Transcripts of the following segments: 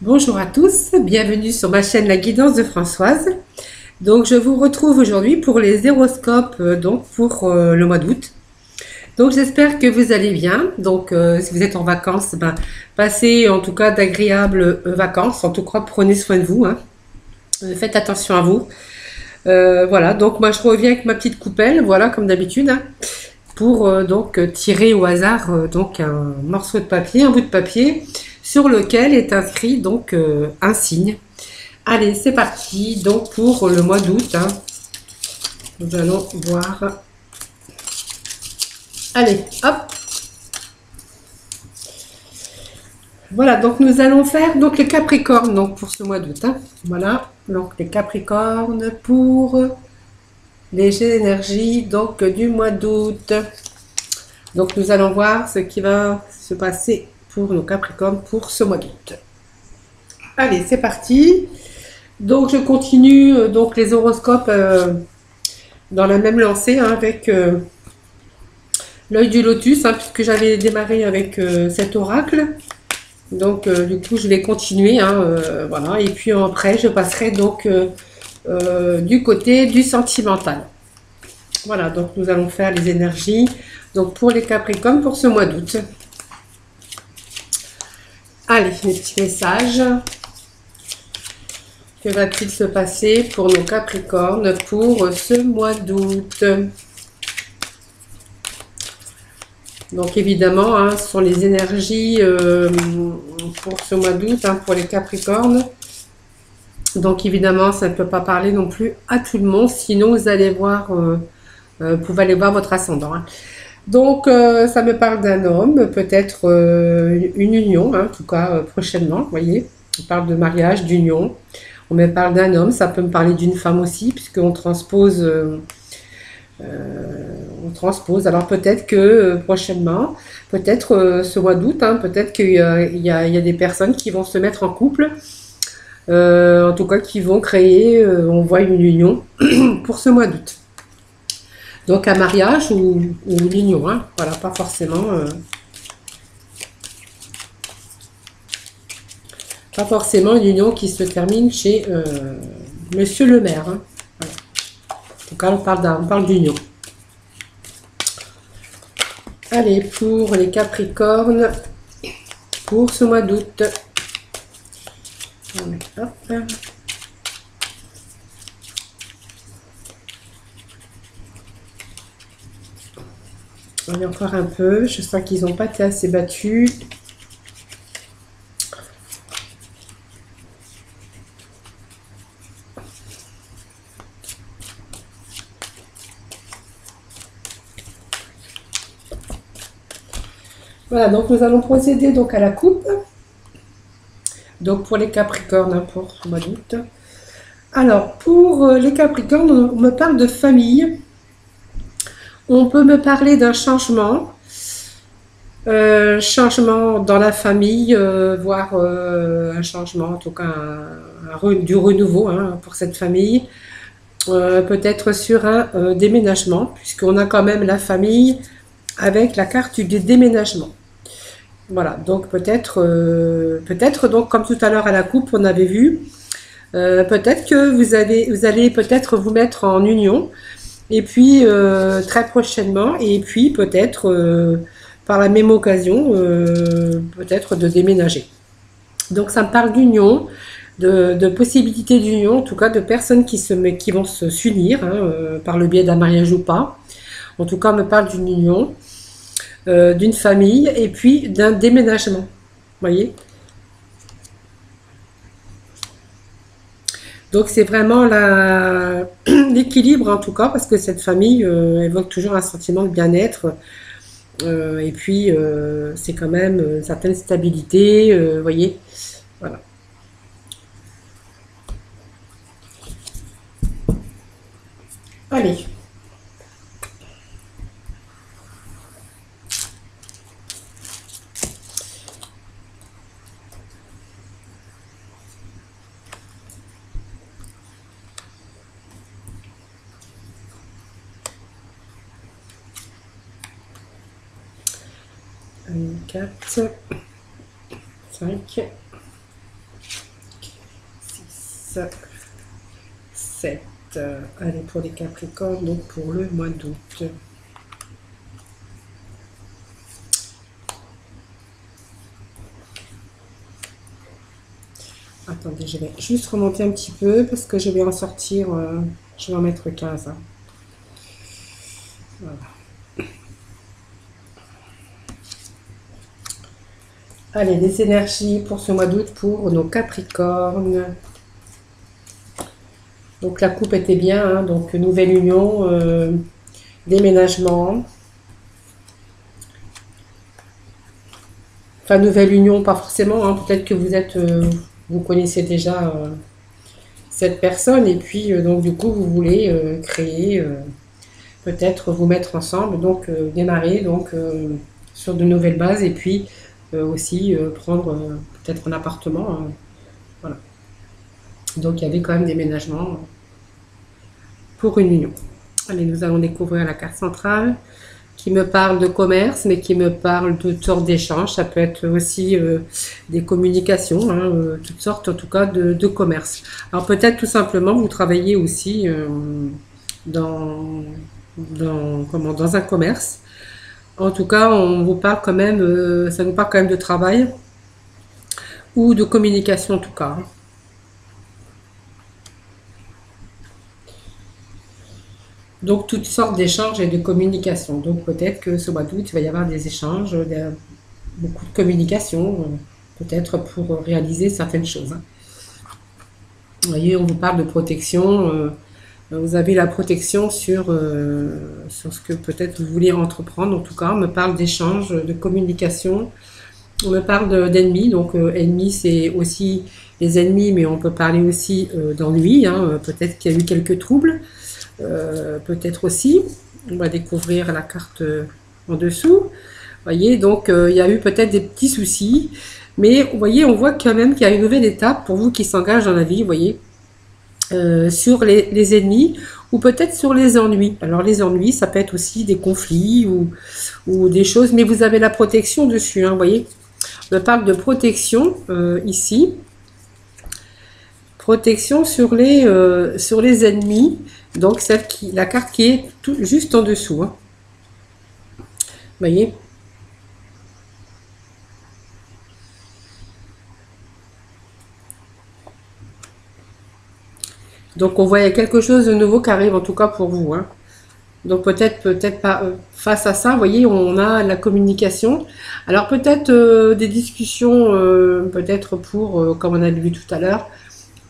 Bonjour à tous, bienvenue sur ma chaîne La Guidance de Françoise. Donc je vous retrouve aujourd'hui pour les horoscopes pour le mois d'août. Donc j'espère que vous allez bien. Donc si vous êtes en vacances, passez en tout cas d'agréables vacances. En tout cas, prenez soin de vous, hein. Faites attention à vous. Voilà, donc moi je reviens avec ma petite coupelle, voilà comme d'habitude, hein, pour tirer au hasard un morceau de papier, un bout de papier sur lequel est inscrit un signe. Allez, c'est parti. Donc pour le mois d'août, hein, nous allons voir. Allez, hop. Voilà, donc nous allons faire donc les Capricornes donc pour ce mois d'août, hein. Voilà, donc les Capricornes pour les énergies donc du mois d'août. Donc nous allons voir ce qui va se passer pour nos Capricornes pour ce mois d'août. Allez, c'est parti. Donc je continue donc les horoscopes dans la même lancée, hein, avec l'œil du lotus, hein, puisque j'avais démarré avec cet oracle. Donc du coup je vais continuer, hein, voilà, et puis après je passerai donc du côté du sentimental. Voilà, donc nous allons faire les énergies donc pour les Capricornes pour ce mois d'août. Allez, les petits messages. Que va-t-il se passer pour nos Capricornes pour ce mois d'août? Donc évidemment, hein, ce sont les énergies pour ce mois d'août, hein, pour les Capricornes. Donc évidemment, ça ne peut pas parler non plus à tout le monde, sinon vous allez voir, vous pouvez aller voir votre ascendant, hein. Donc ça me parle d'un homme, peut-être une union, hein, en tout cas prochainement, vous voyez. On parle de mariage, d'union. On me parle d'un homme, ça peut me parler d'une femme aussi, puisqu'on transpose. On transpose. Alors peut-être que prochainement, peut-être ce mois d'août, hein, peut-être qu'il y a des personnes qui vont se mettre en couple, en tout cas qui vont créer, on voit une union pour ce mois d'août. Donc un mariage ou une union, hein, voilà, pas forcément. Pas forcément une union qui se termine chez Monsieur le maire, hein. Voilà. En tout cas, on parle d'union. Allez, pour les Capricornes, pour ce mois d'août. Hop. On y encore un peu. Je sens qu'ils n'ont pas été assez battus. Voilà, donc nous allons procéder donc à la coupe. Donc pour les Capricornes, hein, pour ce mois d'août. Alors, pour les Capricornes, on me parle de famille. On peut me parler d'un changement. Changement dans la famille, voire un changement, en tout cas du renouveau, hein, pour cette famille. Peut-être sur un déménagement, puisqu'on a quand même la famille avec la carte du déménagement. Voilà, donc peut-être donc comme tout à l'heure à la coupe, on avait vu, peut-être que vous allez peut-être vous mettre en union, et puis très prochainement, et puis peut-être par la même occasion, peut-être de déménager. Donc ça me parle d'union, de possibilités d'union, en tout cas de personnes qui vont s'unir, hein, par le biais d'un mariage ou pas. En tout cas, on me parle d'une union, d'une famille et puis d'un déménagement. Vous voyez? Donc c'est vraiment l'équilibre en tout cas, parce que cette famille évoque toujours un sentiment de bien-être. Et puis c'est quand même une certaine stabilité, vous voyez? Voilà. Allez. Un, 4, 5, 6, 7. Allez, pour les Capricornes, donc pour le mois d'août. Attendez, je vais juste remonter un petit peu parce que je vais en sortir, je vais en mettre 15. Hein. Voilà. Allez, les énergies pour ce mois d'août pour nos Capricornes. Donc la coupe était bien, hein, donc nouvelle union, déménagement. Enfin, nouvelle union, pas forcément, hein, peut-être que vous connaissez déjà cette personne et puis donc du coup vous voulez créer, peut-être vous mettre ensemble, donc démarrer donc sur de nouvelles bases et puis aussi prendre peut-être un appartement. Voilà. Donc il y avait quand même déménagement pour une union. Allez, nous allons découvrir la carte centrale qui me parle de commerce, mais qui me parle de toutes sortes d'échanges. Ça peut être aussi des communications, hein, toutes sortes en tout cas de commerce. Alors peut-être tout simplement vous travaillez aussi dans, dans un commerce. En tout cas, on vous parle quand même, ça nous parle quand même de travail ou de communication en tout cas. Donc toutes sortes d'échanges et de communication. Donc peut-être que ce mois d'août, il va y avoir des échanges, beaucoup de communication, peut-être pour réaliser certaines choses. Hein. Vous voyez, on vous parle de protection. Vous avez la protection sur ce que peut-être vous voulez entreprendre. En tout cas, on me parle d'échanges, de communication. On me parle d'ennemis. Donc ennemis, c'est aussi les ennemis, mais on peut parler aussi d'ennui. Hein. Peut-être qu'il y a eu quelques troubles. Peut-être aussi, on va découvrir la carte en dessous. Vous voyez, donc il y a eu peut-être des petits soucis, mais vous voyez, on voit quand même qu'il y a une nouvelle étape pour vous qui s'engage dans la vie, vous voyez, sur les ennemis ou peut-être sur les ennuis. Alors les ennuis, ça peut être aussi des conflits ou des choses, mais vous avez la protection dessus, hein, vous voyez. On parle de protection ici. Protection sur les ennemis. Donc la carte qui est juste en dessous. Hein. Vous voyez? Donc on voit il y a quelque chose de nouveau qui arrive en tout cas pour vous. Hein. Donc peut-être pas face à ça, vous voyez, on a la communication. Alors peut-être des discussions, peut-être pour, comme on a vu tout à l'heure,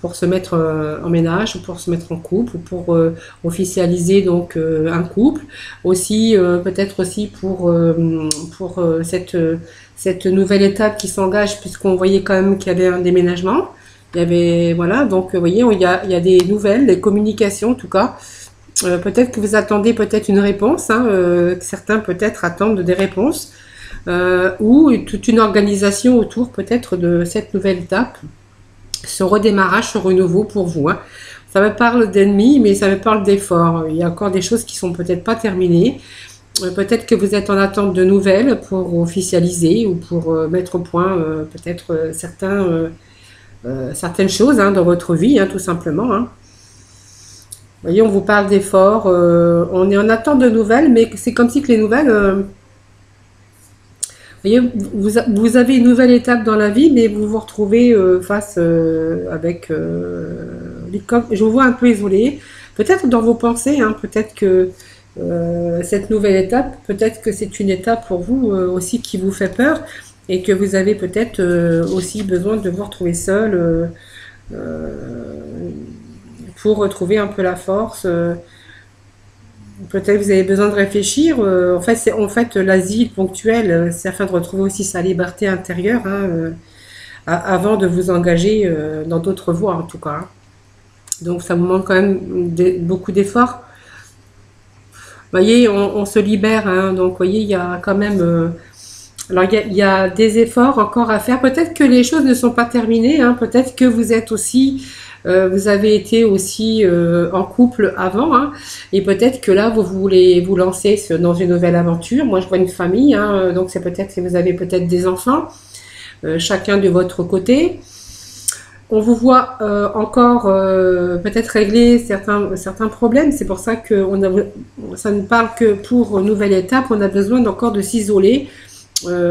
pour se mettre en ménage, ou pour se mettre en couple, ou pour officialiser donc un couple. Aussi, peut-être aussi pour cette nouvelle étape qui s'engage, puisqu'on voyait quand même qu'il y avait un déménagement. Il y avait, voilà, donc vous voyez, il y a des nouvelles, des communications en tout cas. Peut-être que vous attendez peut-être une réponse, hein, certains peut-être attendent des réponses, ou toute une organisation autour peut-être de cette nouvelle étape, ce redémarrage, ce renouveau pour vous. Hein. Ça me parle d'ennemis, mais ça me parle d'efforts. Il y a encore des choses qui sont peut-être pas terminées. Peut-être que vous êtes en attente de nouvelles pour officialiser ou pour mettre au point peut-être certaines choses hein, dans votre vie, hein, tout simplement. Hein. Vous voyez, on vous parle d'efforts. On est en attente de nouvelles, mais c'est comme si que les nouvelles... voyez, vous avez une nouvelle étape dans la vie, mais vous vous retrouvez face avec... je vous vois un peu isolé. Peut-être dans vos pensées, hein, peut-être que cette nouvelle étape, peut-être que c'est une étape pour vous aussi qui vous fait peur et que vous avez peut-être aussi besoin de vous retrouver seul pour retrouver un peu la force. Peut-être que vous avez besoin de réfléchir. En fait l'asile ponctuel, c'est afin de retrouver aussi sa liberté intérieure hein, avant de vous engager dans d'autres voies en tout cas. Hein. Donc ça vous demande quand même beaucoup d'efforts. Vous voyez, on se libère. Hein, donc vous voyez, il y a quand même... alors il y a des efforts encore à faire. Peut-être que les choses ne sont pas terminées. Hein, peut-être que vous êtes aussi... vous avez été aussi en couple avant hein, et peut-être que là vous voulez vous lancer dans une nouvelle aventure. Moi je vois une famille, hein, donc c'est peut-être que vous avez peut-être des enfants, chacun de votre côté. On vous voit encore peut-être régler certains problèmes. C'est pour ça que ça ne parle que pour une nouvelle étape. On a besoin encore de s'isoler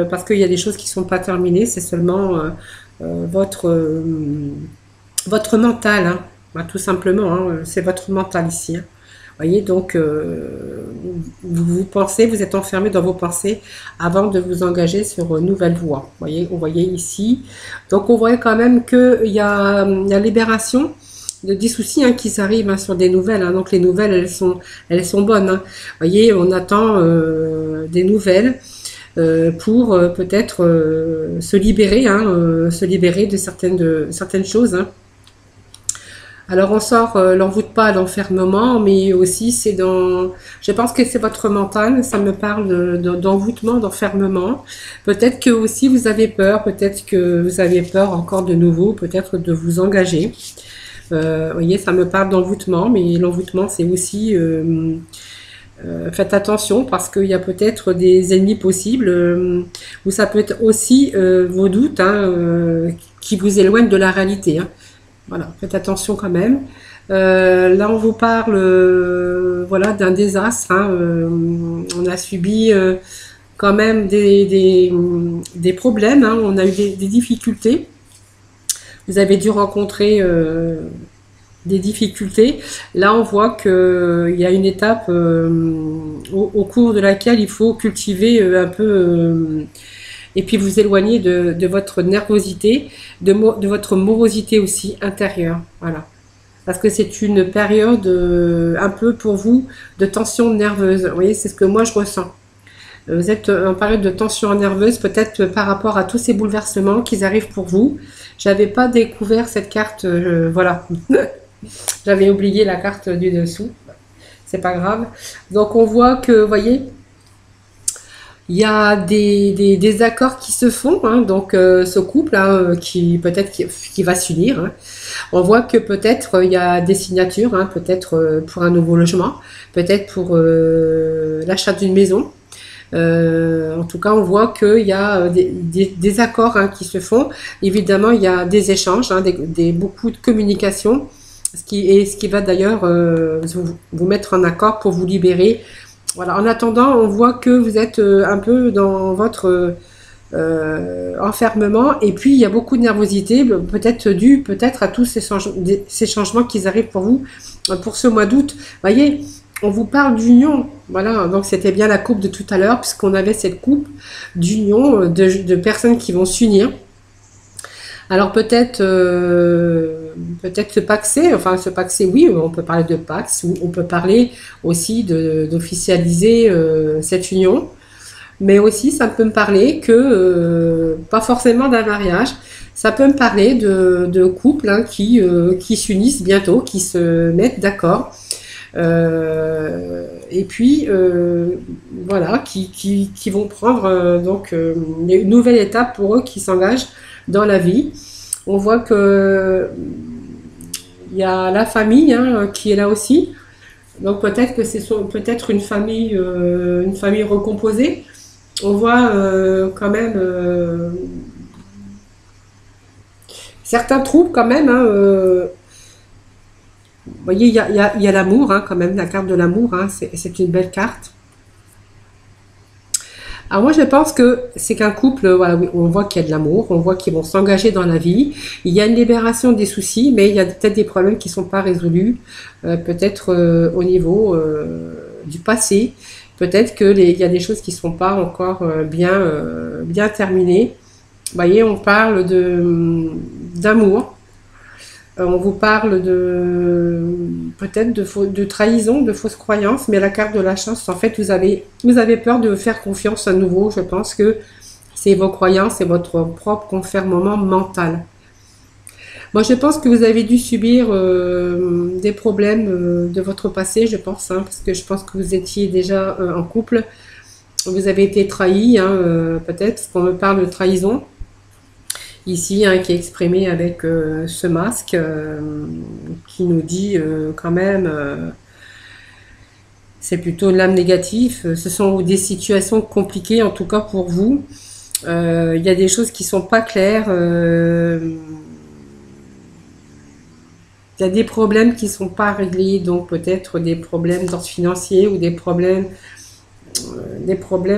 parce qu'il y a des choses qui ne sont pas terminées. C'est seulement votre, votre mental, hein. Bah, tout simplement, hein, c'est votre mental ici, hein. Voyez, donc vous pensez, vous êtes enfermé dans vos pensées avant de vous engager sur une nouvelle voie. Voyez, on voyait ici. Donc on voit quand même qu'il y a libération de des soucis, hein, qui s'arrivent, hein, sur des nouvelles, hein. Donc les nouvelles, elles sont bonnes, hein. Voyez, on attend des nouvelles pour peut-être se libérer, hein, se libérer de certaines choses, hein. Alors on sort l'envoûte pas à l'enfermement, mais aussi c'est dans, je pense que c'est votre mental, ça me parle d'envoûtement, d'enfermement. Peut-être que aussi vous avez peur, peut-être que vous avez peur encore de nouveau, peut-être de vous engager. Vous voyez, ça me parle d'envoûtement, mais l'envoûtement c'est aussi, faites attention parce qu'il y a peut-être des ennemis possibles, ou ça peut être aussi vos doutes, hein, qui vous éloignent de la réalité, hein. Voilà, faites attention quand même. Là, on vous parle voilà, d'un désastre, hein. On a subi quand même des problèmes, hein. On a eu des difficultés. Vous avez dû rencontrer des difficultés. Là, on voit qu'il y a une étape au cours de laquelle il faut cultiver un peu et puis vous éloigner de votre nervosité, de votre morosité aussi intérieure. Voilà. Parce que c'est une période un peu pour vous de tension nerveuse. Vous voyez, c'est ce que moi je ressens. Vous êtes en période de tension nerveuse, peut-être par rapport à tous ces bouleversements qui arrivent pour vous. J'avais pas découvert cette carte, voilà. J'avais oublié la carte du dessous. C'est pas grave. Donc on voit que, vous voyez, il y a des accords qui se font, hein. Donc ce couple, hein, qui peut-être qui va s'unir, hein. On voit que peut-être il y a des signatures, hein, peut-être pour un nouveau logement, peut-être pour l'achat d'une maison. En tout cas, on voit qu'il y a des accords, hein, qui se font. Évidemment, il y a des échanges, hein, beaucoup de communication, ce qui va d'ailleurs vous mettre en accord pour vous libérer. Voilà. En attendant, on voit que vous êtes un peu dans votre enfermement, et puis il y a beaucoup de nervosité, peut-être dû à tous ces changements qui arrivent pour vous pour ce mois d'août. Voyez, on vous parle d'union, voilà, donc c'était bien la coupe de tout à l'heure, puisqu'on avait cette coupe d'union, de personnes qui vont s'unir. Alors peut-être se paxer, enfin se paxer, oui, on peut parler de pax, ou on peut parler aussi d'officialiser cette union, mais aussi ça peut me parler que, pas forcément d'un mariage, ça peut me parler de couples, hein, qui s'unissent bientôt, qui se mettent d'accord. Et puis voilà, qui vont prendre donc une nouvelle étape pour eux, qui s'engagent dans la vie. On voit que il y a la famille, hein, qui est là aussi. Donc peut-être que c'est peut-être une famille recomposée. On voit quand même certains troubles quand même, hein, vous voyez, il y a l'amour, hein, quand même, la carte de l'amour, hein, c'est une belle carte. Alors moi je pense que c'est qu'un couple, voilà, oui, on voit qu'il y a de l'amour, on voit qu'ils vont s'engager dans la vie, il y a une libération des soucis, mais il y a peut-être des problèmes qui ne sont pas résolus, peut-être au niveau du passé, peut-être qu'il y a des choses qui ne sont pas encore bien terminées. Vous voyez, on parle d'amour. On vous parle peut-être de trahison, de fausses croyances, mais la carte de la chance, en fait, vous avez peur de faire confiance à nouveau. Je pense que c'est vos croyances et votre propre enfermement mental. Moi, je pense que vous avez dû subir des problèmes de votre passé, je pense, hein, parce que je pense que vous étiez déjà en couple. Vous avez été trahi, hein, peut-être, parce qu'on me parle de trahison ici, hein, qui est exprimé avec ce masque, qui nous dit quand même, c'est plutôt l'âme négative. Ce sont des situations compliquées, en tout cas pour vous. Il y a des choses qui sont pas claires. Il y a des problèmes qui ne sont pas réglés, donc peut-être des problèmes d'ordre financier ou des problèmes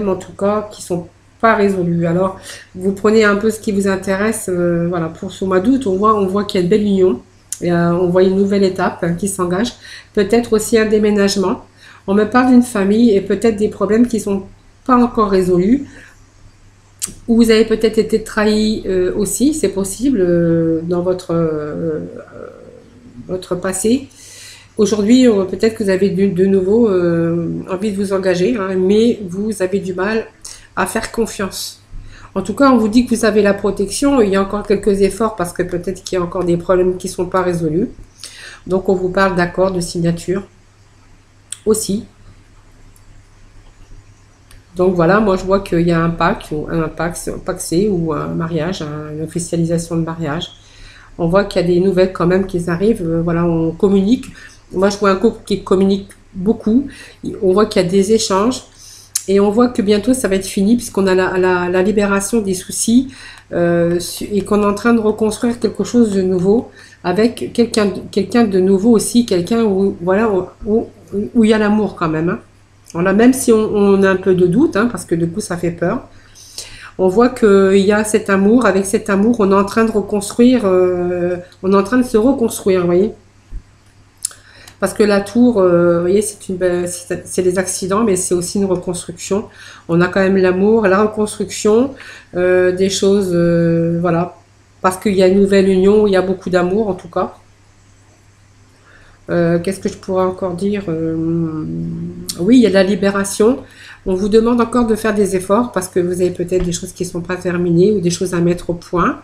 en tout cas qui sont pas résolus. Alors, vous prenez un peu ce qui vous intéresse. Voilà, pour ce mois d'août, on voit qu'il y a une belle union. Et, on voit une nouvelle étape qui s'engage. Peut-être aussi un déménagement. On me parle d'une famille et peut-être des problèmes qui sont pas encore résolus. Ou vous avez peut-être été trahi aussi, c'est possible, dans votre passé. Aujourd'hui, peut-être que vous avez de nouveau envie de vous engager, hein, mais vous avez du mal à faire confiance. En tout cas, on vous dit que vous avez la protection. Il y a encore quelques efforts parce que peut-être qu'il y a encore des problèmes qui ne sont pas résolus. Donc, on vous parle d'accord, de signature aussi. Donc voilà, moi je vois qu'il y a un pacte, paxé ou un mariage, une officialisation de mariage. On voit qu'il y a des nouvelles quand même qui arrivent. Voilà, on communique. Moi je vois un couple qui communique beaucoup. On voit qu'il y a des échanges. Et on voit que bientôt ça va être fini puisqu'on a la libération des soucis et qu'on est en train de reconstruire quelque chose de nouveau avec quelqu'un de nouveau aussi, quelqu'un où, voilà, où il y a l'amour quand même. Hein. Voilà, même si on a un peu de doute, hein, parce que du coup ça fait peur, on voit qu'il y a cet amour. Avec cet amour, on est en train de reconstruire, on est en train de se reconstruire, vous voyez. Parce que la tour, vous voyez, c'est des accidents, mais c'est aussi une reconstruction. On a quand même l'amour, la reconstruction, des choses, voilà. Parce qu'il y a une nouvelle union, où il y a beaucoup d'amour en tout cas. Qu'est-ce que je pourrais encore dire oui, il y a de la libération. On vous demande encore de faire des efforts parce que vous avez peut-être des choses qui ne sont pas terminées ou des choses à mettre au point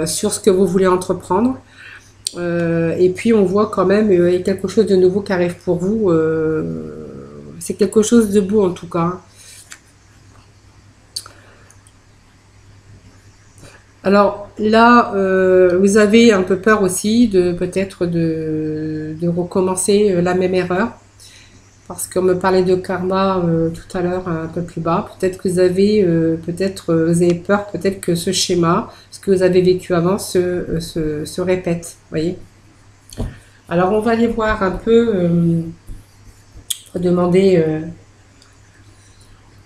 sur ce que vous voulez entreprendre. Et puis on voit quand même il y a quelque chose de nouveau qui arrive pour vous. C'est quelque chose de beau en tout cas. Alors là, vous avez un peu peur aussi de peut-être de recommencer la même erreur. Parce qu'on me parlait de karma tout à l'heure un peu plus bas. Peut-être que vous avez vous avez peur peut-être que ce schéma, ce que vous avez vécu avant, se répète. Voyez. Alors on va aller voir un peu. Demander.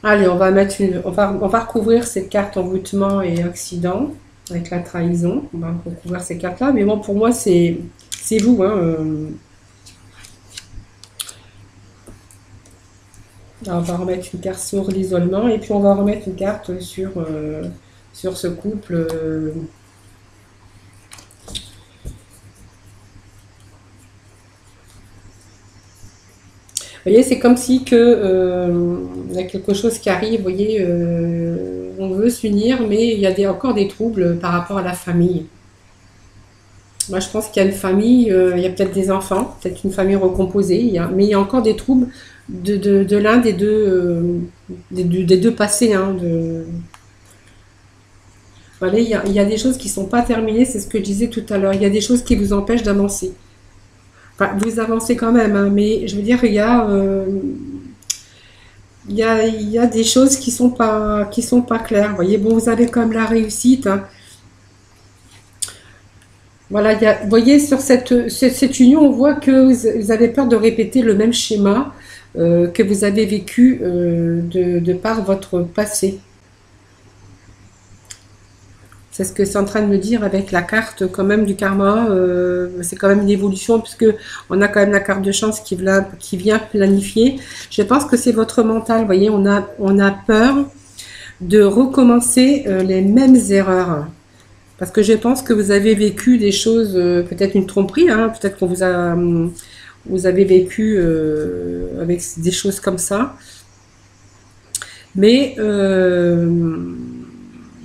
Allez, on va mettre on va recouvrir cette carte envoûtement et accident avec la trahison. On va recouvrir ces cartes-là. Mais bon, pour moi, c'est vous. Hein, Alors, on va remettre une carte sur l'isolement et puis on va remettre une carte sur ce couple. Vous voyez, c'est comme si il y a quelque chose qui arrive, vous voyez, on veut s'unir, mais il y a encore des troubles par rapport à la famille. Moi, je pense qu'il y a une famille, il y a peut-être des enfants, peut-être une famille recomposée, mais il y a encore des troubles de l'un des deux passés. Hein, voilà, il y a des choses qui ne sont pas terminées, c'est ce que je disais tout à l'heure. Il y a des choses qui vous empêchent d'avancer. Enfin, vous avancez quand même, hein, mais je veux dire, il y a des choses qui sont pas claires. Vous voyez, bon, vous avez quand même la réussite. Hein. Voilà, vous voyez, sur cette union, on voit que vous avez peur de répéter le même schéma que vous avez vécu de par votre passé. C'est ce que c'est en train de me dire avec la carte quand même du karma. C'est quand même une évolution puisque on a quand même la carte de chance qui vient planifier. Je pense que c'est votre mental. Vous voyez, on a peur de recommencer les mêmes erreurs. Parce que je pense que vous avez vécu des choses, peut-être une tromperie, hein, peut-être qu'on vous avez vécu avec des choses comme ça. Mais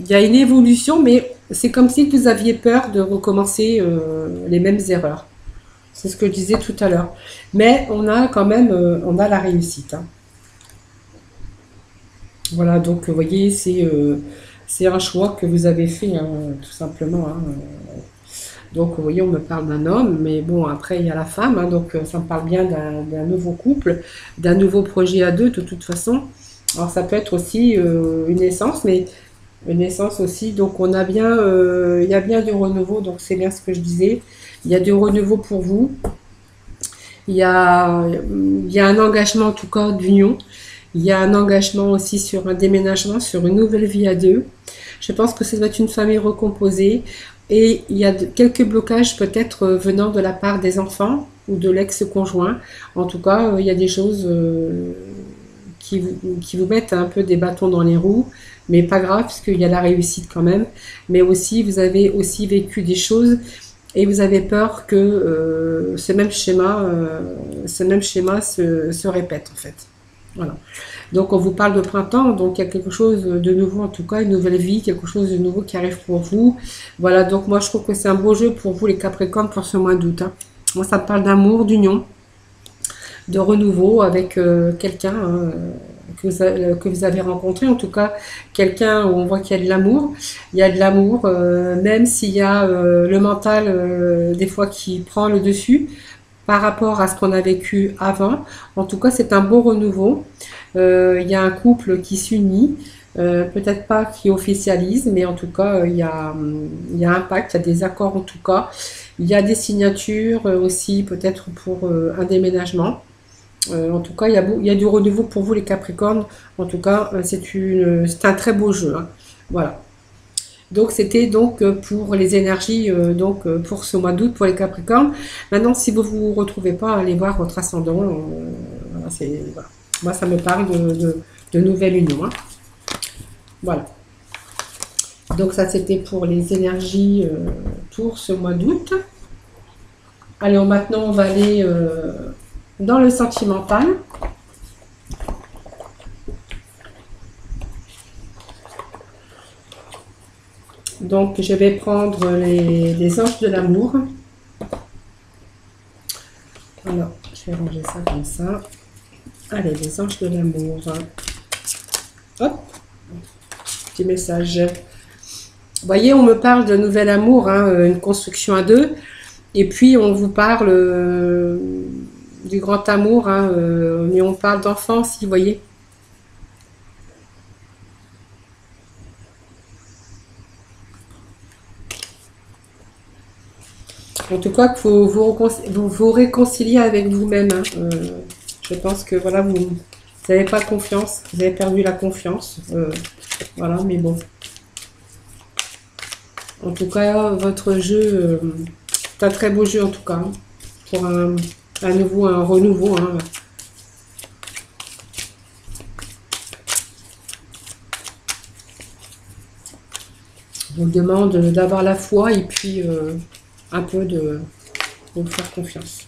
il y a une évolution, mais c'est comme si vous aviez peur de recommencer les mêmes erreurs. C'est ce que je disais tout à l'heure. Mais on a quand même on a la réussite. Hein. Voilà, donc vous voyez, c'est un choix que vous avez fait, hein, tout simplement. Hein. Donc vous voyez, on me parle d'un homme, mais bon, après il y a la femme, hein, donc ça me parle bien d'un nouveau couple, d'un nouveau projet à deux, de toute façon. Alors ça peut être aussi une naissance, mais une naissance aussi. Donc on a bien, il y a bien du renouveau, donc c'est bien ce que je disais. Il y a du renouveau pour vous. Il y a un engagement en tout cas d'union. Il y a un engagement aussi sur un déménagement, sur une nouvelle vie à deux. Je pense que ça doit être une famille recomposée. Et il y a quelques blocages peut-être venant de la part des enfants ou de l'ex-conjoint. En tout cas, il y a des choses qui vous mettent un peu des bâtons dans les roues, mais pas grave, puisqu'il y a la réussite quand même. Mais aussi, vous avez aussi vécu des choses et vous avez peur que ce même schéma se répète en fait. Voilà. Donc on vous parle de printemps, donc il y a quelque chose de nouveau en tout cas, une nouvelle vie, quelque chose de nouveau qui arrive pour vous. Voilà, donc moi je trouve que c'est un beau jeu pour vous les Capricornes pour ce mois d'août, hein. Moi ça me parle d'amour, d'union, de renouveau avec quelqu'un que vous avez rencontré, en tout cas quelqu'un où on voit qu'il y a de l'amour. Il y a de l'amour, même s'il y a le mental des fois qui prend le dessus par rapport à ce qu'on a vécu avant. En tout cas, c'est un beau renouveau. Il y a un couple qui s'unit, peut-être pas qui officialise, mais en tout cas, il y a un pacte, il y a des accords en tout cas. Il y a des signatures aussi, peut-être pour un déménagement. En tout cas, il y a du renouveau pour vous les Capricornes. En tout cas, c'est un très beau jeu, hein. Voilà. Donc c'était donc pour les énergies pour ce mois d'août pour les Capricornes. Maintenant, si vous vous retrouvez pas, allez voir votre ascendant. Voilà, voilà. Moi, ça me parle de nouvelle union, hein. Voilà. Donc ça, c'était pour les énergies pour ce mois d'août. Allez, maintenant, on va aller dans le sentimental. Donc, je vais prendre les anges de l'amour. Alors, je vais ranger ça comme ça. Allez, les anges de l'amour. Hop, petit message. Vous voyez, on me parle de nouvel amour, hein, une construction à deux. Et puis, on vous parle du grand amour, hein, mais on parle d'enfance, vous voyez. En tout cas, qu'il faut vous réconcilier avec vous-même, hein. Je pense que voilà, vous n'avez pas confiance, vous avez perdu la confiance. Voilà, mais bon. En tout cas, votre jeu, c'est un très beau jeu en tout cas, hein, pour un renouveau, hein. On vous demande d'avoir la foi et puis un peu de vous faire confiance.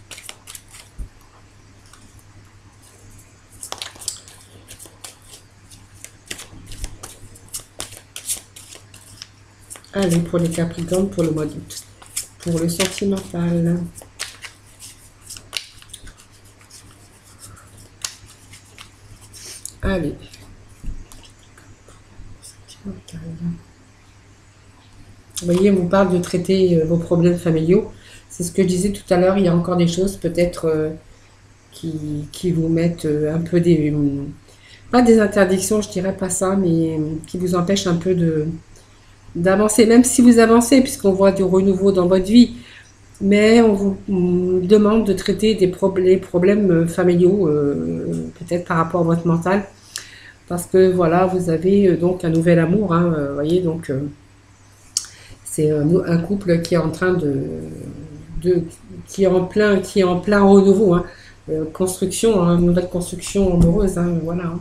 Allez, pour les Capricornes, pour le mois d'août. Pour le sentimental. Allez. Vous voyez, on vous parle de traiter vos problèmes familiaux. C'est ce que je disais tout à l'heure, il y a encore des choses peut-être qui vous mettent un peu pas des interdictions, je dirais pas ça, mais qui vous empêchent un peu d'avancer, même si vous avancez, puisqu'on voit du renouveau dans votre vie, mais on vous demande de traiter les problèmes familiaux, peut-être par rapport à votre mental, parce que voilà, vous avez donc un nouvel amour, hein, vous voyez, donc c'est un couple qui est en train qui est en plein renouveau, hein, construction, hein, nouvelle construction amoureuse, hein, voilà, hein.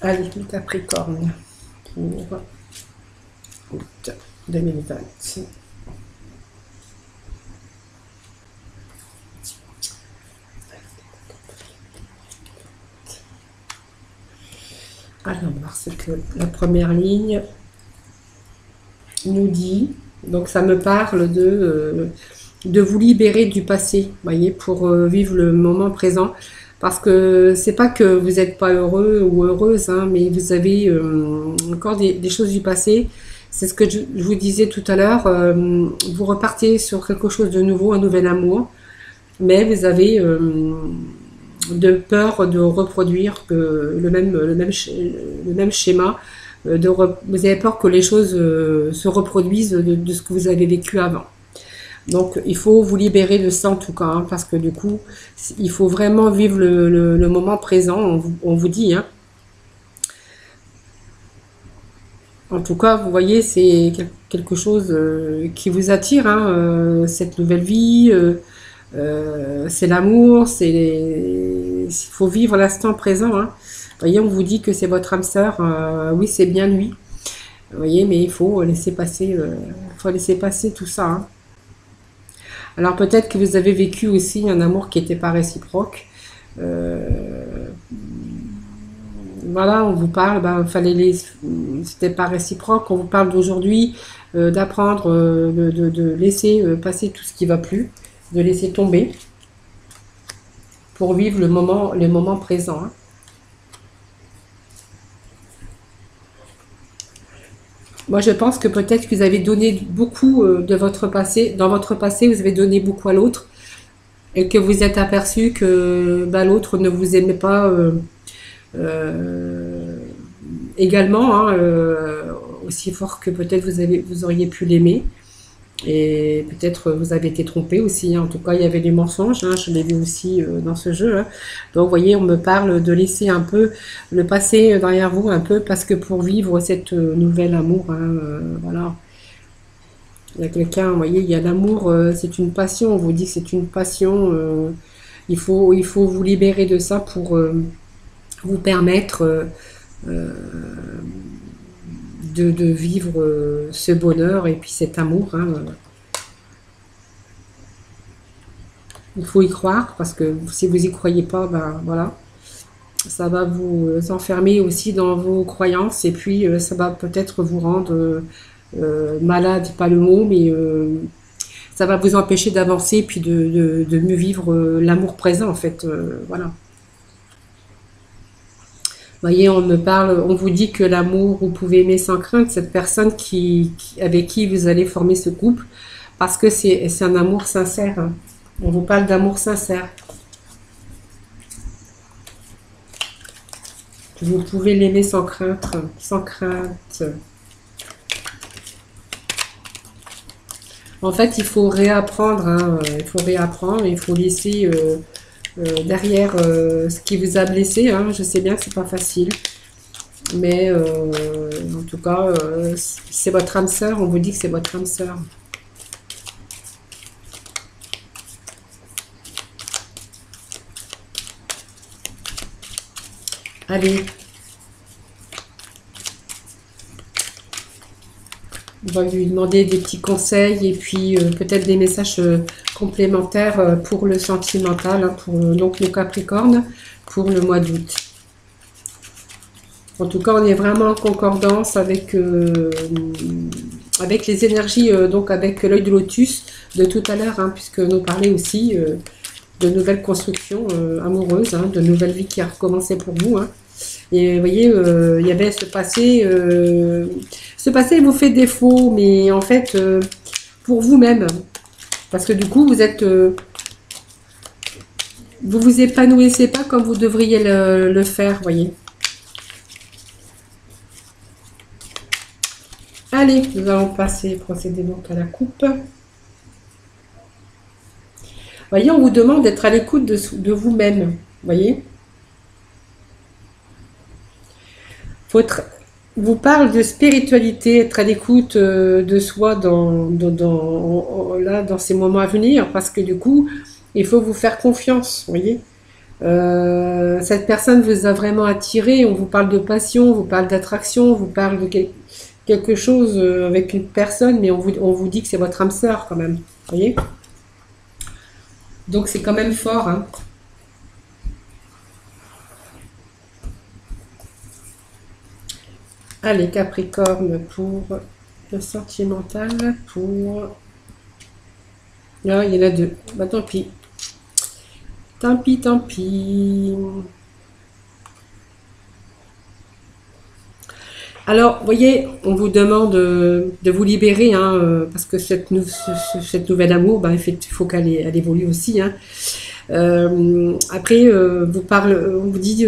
Allez, le Capricorne pour août 2020. Alors, on va voir ce que la première ligne nous dit. Donc, ça me parle de vous libérer du passé, vous voyez, pour vivre le moment présent. Parce que c'est pas que vous n'êtes pas heureux ou heureuse, hein, mais vous avez encore des choses du passé. C'est ce que je vous disais tout à l'heure. Vous repartez sur quelque chose de nouveau, un nouvel amour. Mais vous avez de peur de reproduire le même schéma. Vous avez peur que les choses se reproduisent de ce que vous avez vécu avant. Donc, il faut vous libérer de ça en tout cas, hein, parce que du coup, il faut vraiment vivre le moment présent, on vous dit. Hein. En tout cas, vous voyez, c'est quelque chose qui vous attire, hein, cette nouvelle vie. C'est l'amour, il faut vivre l'instant présent. Hein. Vous voyez, on vous dit que c'est votre âme sœur. Oui, c'est bien lui. Vous voyez, mais il faut laisser passer tout ça. Hein. Alors peut-être que vous avez vécu aussi un amour qui n'était pas réciproque. Voilà, on vous parle, c'était pas réciproque. On vous parle d'aujourd'hui, d'apprendre, de laisser passer tout ce qui va plus, de laisser tomber pour vivre le moment présent. Hein. Moi, je pense que peut-être que vous avez donné beaucoup de votre passé. Dans votre passé, vous avez donné beaucoup à l'autre et que vous êtes aperçu que l'autre ne vous aimait pas également, hein, aussi fort que peut-être vous auriez pu l'aimer. Et peut-être vous avez été trompé aussi. Hein. En tout cas, il y avait des mensonges. Hein. Je l'ai vu aussi dans ce jeu. Hein. Donc, vous voyez, on me parle de laisser un peu le passé derrière vous, un peu, parce que pour vivre cette nouvelle amour, hein, voilà. Il y a quelqu'un, vous voyez, il y a l'amour, c'est une passion. On vous dit que c'est une passion. Il faut vous libérer de ça pour vous permettre de vivre ce bonheur et puis cet amour. Hein. Il faut y croire parce que si vous y croyez pas, ben voilà, ça va vous enfermer aussi dans vos croyances et puis ça va peut-être vous rendre malade, pas le mot, mais ça va vous empêcher d'avancer et puis de mieux vivre l'amour présent en fait. Voilà. Vous voyez, on vous dit que l'amour, vous pouvez aimer sans crainte cette personne avec qui vous allez former ce couple, parce que c'est un amour sincère. Hein. On vous parle d'amour sincère. Vous pouvez l'aimer sans crainte, sans crainte. En fait, il faut réapprendre, hein, il faut laisser derrière ce qui vous a blessé. Hein. Je sais bien que c'est pas facile, mais en tout cas, c'est votre âme sœur. On vous dit que c'est votre âme sœur. Allez. On va lui demander des petits conseils et puis peut-être des messages complémentaires pour le sentimental, hein, pour donc le Capricorne, pour le mois d'août. En tout cas, on est vraiment en concordance avec les énergies, donc avec l'œil de lotus de tout à l'heure, hein, puisque nous parlait aussi de nouvelles constructions amoureuses, hein, de nouvelles vies qui a recommencé pour vous. Hein. Et vous voyez, il y avait ce passé. Ce passé vous fait défaut, mais en fait, pour vous-même. Parce que du coup, vous vous épanouissez pas comme vous devriez le faire, vous voyez. Allez, nous allons procéder donc à la coupe. Vous voyez, on vous demande d'être à l'écoute de vous-même, vous voyez. Vous parle de spiritualité, être à l'écoute de soi dans ces moments à venir, parce que du coup, il faut vous faire confiance, vous voyez. Cette personne vous a vraiment attiré, on vous parle de passion, on vous parle d'attraction, on vous parle de quelque chose avec une personne, mais on vous dit que c'est votre âme sœur quand même, vous voyez. Donc c'est quand même fort, hein. Allez, Capricorne, pour le sentimental, pour... Là, il y en a deux. Bah, tant pis. Tant pis, tant pis. Alors, vous voyez, on vous demande de vous libérer, hein, parce que cette nouvelle amour, bah, il faut qu'elle évolue aussi. Hein. Après, on vous dit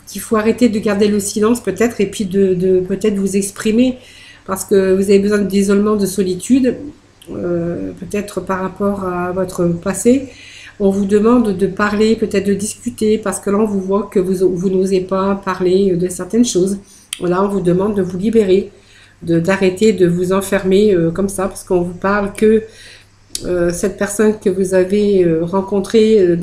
qu'il faut arrêter de garder le silence peut-être et puis de peut-être vous exprimer parce que vous avez besoin d'isolement, de solitude, peut-être par rapport à votre passé. On vous demande de parler, peut-être de discuter, parce que là on vous voit que vous n'osez pas parler de certaines choses. Là on vous demande de vous libérer, d'arrêter de vous enfermer comme ça, parce qu'on vous parle que cette personne que vous avez rencontrée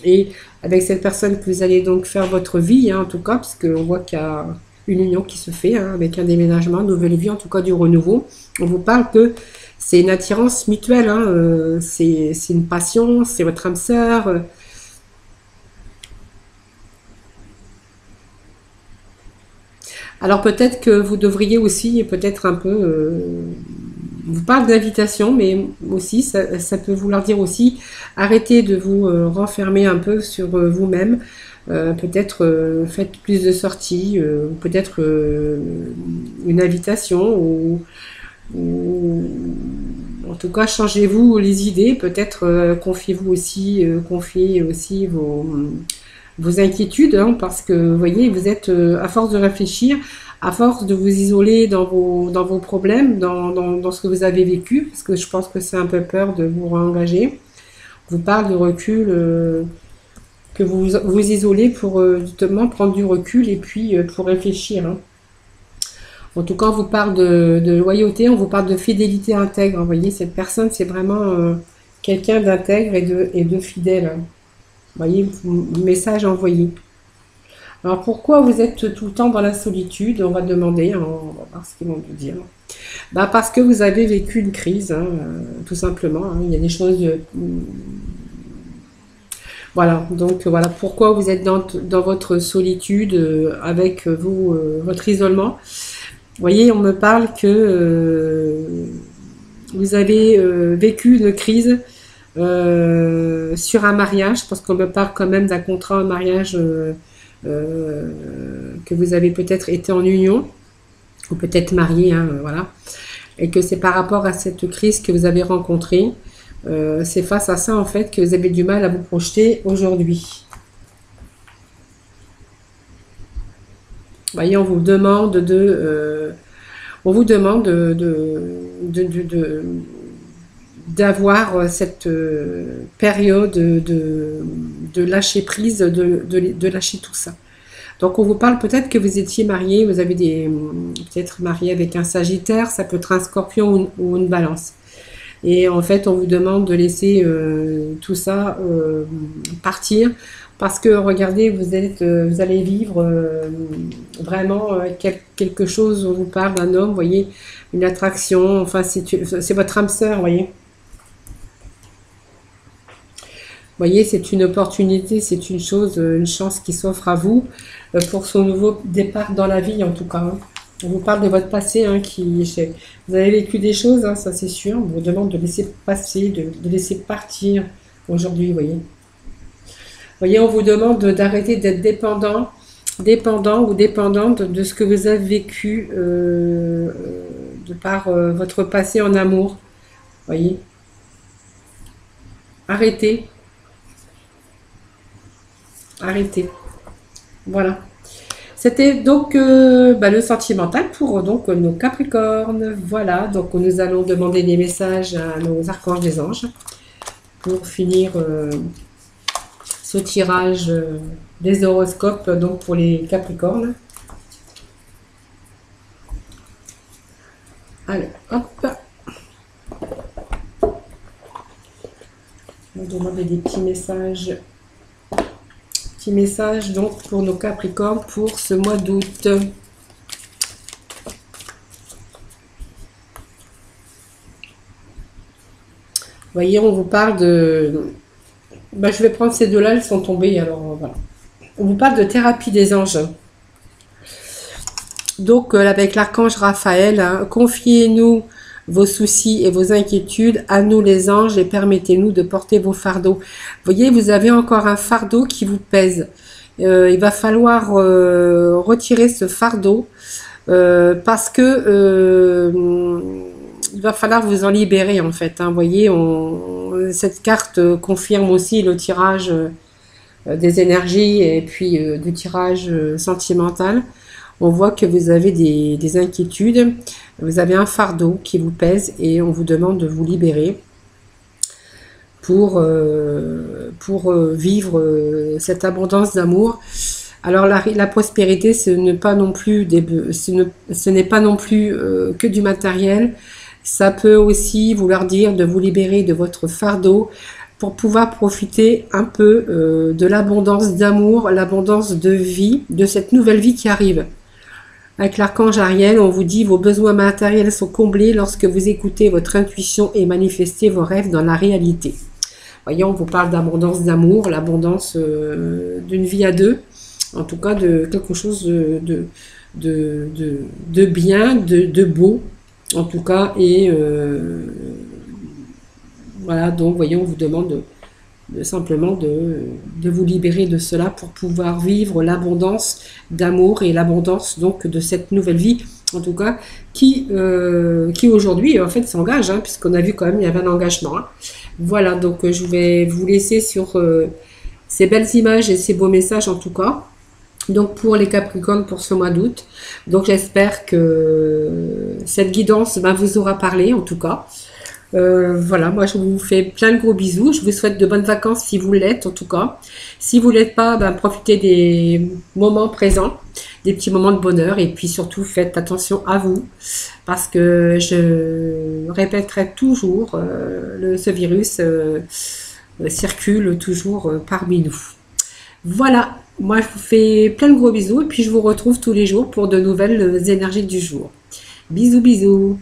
et avec cette personne que vous allez donc faire votre vie, hein, en tout cas, parce qu'on voit qu'il y a une union qui se fait hein, avec un déménagement, une nouvelle vie, en tout cas du renouveau. On vous parle que c'est une attirance mutuelle, hein, c'est une passion, c'est votre âme sœur. Alors peut-être que vous devriez aussi, peut-être un peu, vous parle d'invitation, mais aussi ça peut vouloir dire aussi arrêtez de vous renfermer un peu sur vous-même. Peut-être faites plus de sorties, peut-être une invitation ou en tout cas changez-vous les idées, peut-être confiez aussi vos inquiétudes, hein, parce que vous voyez, vous êtes à force de réfléchir, à force de vous isoler dans vos problèmes, dans ce que vous avez vécu, parce que je pense que c'est un peu peur de vous réengager. On vous parle de recul, que vous isolez pour justement prendre du recul et puis pour réfléchir. Hein. En tout cas, on vous parle de loyauté, on vous parle de fidélité intègre. Vous voyez, cette personne, c'est vraiment quelqu'un d'intègre et de fidèle. Hein. Vous voyez, message envoyé. Alors pourquoi vous êtes tout le temps dans la solitude? On va demander, hein, on va voir ce qu'ils vont nous dire. Bah parce que vous avez vécu une crise, hein, tout simplement. Hein. Il y a des choses. Voilà, donc voilà pourquoi vous êtes dans votre solitude avec votre isolement. Vous voyez, on me parle que vous avez vécu une crise sur un mariage, parce qu'on me parle quand même d'un contrat, un mariage que vous avez peut-être été en union, ou peut-être marié, hein, voilà, et que c'est par rapport à cette crise que vous avez rencontrée, c'est face à ça en fait que vous avez du mal à vous projeter aujourd'hui. Vous voyez, on vous demande d'avoir cette période de lâcher prise, de lâcher tout ça. Donc on vous parle peut-être que vous étiez marié, vous avez peut-être marié avec un Sagittaire, ça peut être un Scorpion ou une Balance. Et en fait, on vous demande de laisser tout ça partir parce que regardez, vous allez vivre vraiment quelque chose. On vous parle d'un homme, vous voyez, une attraction. Enfin, c'est votre âme sœur, vous voyez. Vous voyez, c'est une opportunité, c'est une chose, une chance qui s'offre à vous pour son nouveau départ dans la vie, en tout cas. Hein. On vous parle de votre passé, hein, vous avez vécu des choses, hein, ça c'est sûr. On vous demande de laisser passer, de laisser partir aujourd'hui, vous voyez. Vous voyez, on vous demande d'arrêter d'être dépendant ou dépendante de ce que vous avez vécu de par votre passé en amour. Vous voyez. Arrêtez. Arrêtez. Voilà. C'était donc le sentimental pour donc nos Capricornes. Voilà, donc nous allons demander des messages à nos archanges des anges pour finir ce tirage des horoscopes donc pour les Capricornes. Allez, hop. On va demander des petits messages. Petit message donc pour nos Capricornes pour ce mois d'août. Vous voyez, on vous parle de... je vais prendre ces deux-là, elles sont tombées, alors voilà. On vous parle de thérapie des anges. Donc, avec l'archange Raphaël, hein, confiez-nous vos soucis et vos inquiétudes à nous les anges et permettez-nous de porter vos fardeaux. Vous voyez, vous avez encore un fardeau qui vous pèse. Il va falloir retirer ce fardeau parce que il va falloir vous en libérer en fait, hein. Vous voyez, cette carte confirme aussi le tirage des énergies et puis du tirage sentimental. On voit que vous avez des inquiétudes, vous avez un fardeau qui vous pèse et on vous demande de vous libérer pour vivre cette abondance d'amour. Alors la prospérité, ce n'est pas non plus ce n'est pas non plus que du matériel. Ça peut aussi vouloir dire de vous libérer de votre fardeau pour pouvoir profiter un peu de l'abondance d'amour, l'abondance de vie, de cette nouvelle vie qui arrive. Avec l'archange Ariel, on vous dit vos besoins matériels sont comblés lorsque vous écoutez votre intuition et manifestez vos rêves dans la réalité. Voyons, on vous parle d'abondance d'amour, l'abondance d'une vie à deux, en tout cas de quelque chose de bien, de beau, en tout cas, et voilà, donc voyons, on vous demande simplement de vous libérer de cela pour pouvoir vivre l'abondance d'amour et l'abondance donc de cette nouvelle vie, en tout cas, qui aujourd'hui en fait s'engage, hein, puisqu'on a vu quand même il y avait un engagement, hein. Voilà, donc je vais vous laisser sur ces belles images et ces beaux messages en tout cas. Donc pour les Capricornes pour ce mois d'août. Donc j'espère que cette guidance vous aura parlé en tout cas. Voilà, moi je vous fais plein de gros bisous. Je vous souhaite de bonnes vacances si vous l'êtes en tout cas. Si vous l'êtes pas, profitez des moments présents, des petits moments de bonheur et puis surtout faites attention à vous parce que je répéterai toujours, ce virus circule toujours parmi nous. Voilà, moi je vous fais plein de gros bisous et puis je vous retrouve tous les jours pour de nouvelles énergies du jour. Bisous bisous.